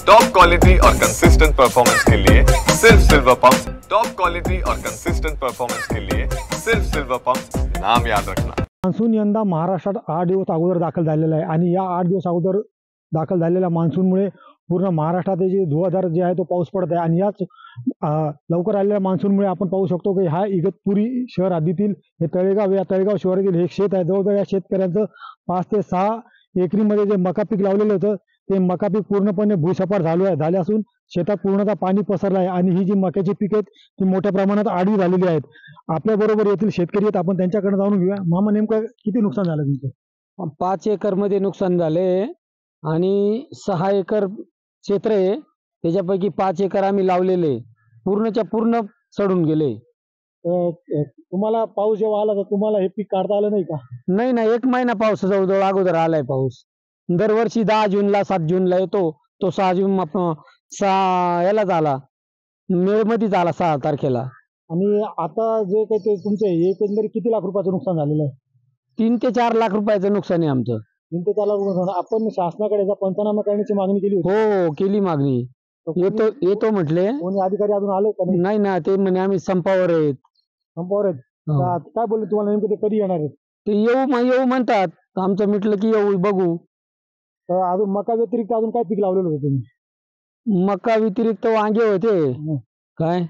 Top quality और consistent performance के लिए सिर्फ सिल्वर पंप्स। टॉप क्वालिटी और कंसिस्टेंट परफॉर्मेंस के लिए सिर्फ सिल्वर पंप्स, नाम याद रखना। मान्सून यंदा महाराष्ट्रात 8 दिवस अगोदर दाखल झालेला आहे आणि या 8 दिवस अगोदर दाखल झालेल्या मान्सूनमुळे पूर्ण महाराष्ट्रात जे धुवाधार जे आहे तो पाऊस पडत आहे आणि याच लवकर आलेल्या मान्सूनमुळे आपण पाहू शकतो की हा इगतपुरी शहर हद्दीतील हे तळेगाव, या तळेगाव शहरातील हे शेत आहे। जवळजवळ या शेतकऱ्यांचं 5 ते 6 एकरीमध्ये जे मका पीक लावलेलं होतं ते मका पीक पूर्णपणे भुईसपाट झाले असून शेतात पूर्णतः पाणी पसरलं आहे आणि ही जी मक्याची पीक आहेत ती मोठ्या प्रमाणात आडवी झालेली आहेत। आपल्या बरोबर येथील शेतकरी आहेत, आपण त्यांच्याकडे जाणून घेऊया। मामा, नेमकं किती नुकसान झालं तुमचं? 5 एकर मध्ये नुकसान झाले आणि 6 एकर क्षेत्र आहे, त्याच्यापैकी 5 एकर आम्ही लावलेले पूर्णच्या पूर्ण सडून गेले। तुम्हाला पाऊस जेव्हा आला तर तुम्हाला हे पीक काढता आलं नाही का? नाही ना, 1 महिना पाऊस जवळजवळ अगोदर आलाय पाऊस। दरवर्षी 10 जूनला 7 जूनला येतो, तो 6 जून 6 याला झाला, मे मध्येच आला 6 तारखेला। आणि आता जे काही ते तुमचे एकंदरीत किती लाख रुपयाचं नुकसान झालेलं आहे? 3 ते 4 लाख रुपयाचं नुकसान आहे आमचं। 3 ते 4 लाख रुपये। आपण शासनाकडे याचा पंचनामा करण्याची मागणी केली होती। हो, केली मागणी। येतो म्हटले, कोणी अधिकारी अजून आले का नाही? नाही ना, ते म्हणे आम्ही संपावर आहेत। संपावर आहेत? हो. काय बोलले तुम्हाला, नेमके ते कधी येणार आहेत? ते येऊ म्हणतात, आमचं म्हटलं की येऊ बघू। तर अजून मका व्यतिरिक्त अजून काय पीक लावलेलं होतं तुम्ही? मका व्यतिरिक्त वांगे होते काय,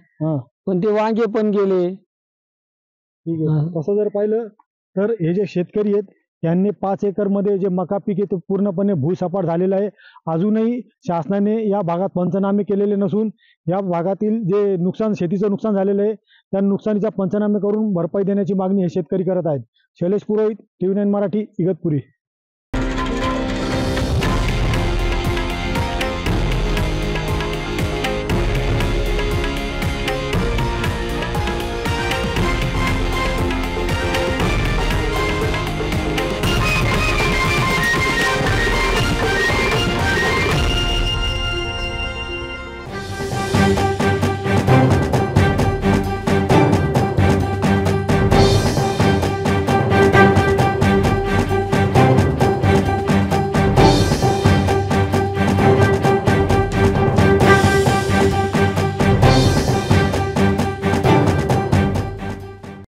पण ते वांगे पण गेले। ठीक आहे। तसं जर पाहिलं तर हे जे शेतकरी आहेत यांनी 5 एकर मध्ये जे मका पीक आहे ते पूर्णपणे भुईसपाट झालेलं आहे। अजूनही शासनाने या भागात पंचनामे केलेले नसून या भागातील जे शेतीचं नुकसान झालेलं आहे त्या नुकसानीचा पंचनामे करून भरपाई देण्याची मागणी हे शेतकरी करत आहेत। शैलेश पुरोहित, TV9 मराठी, इगतपुरी।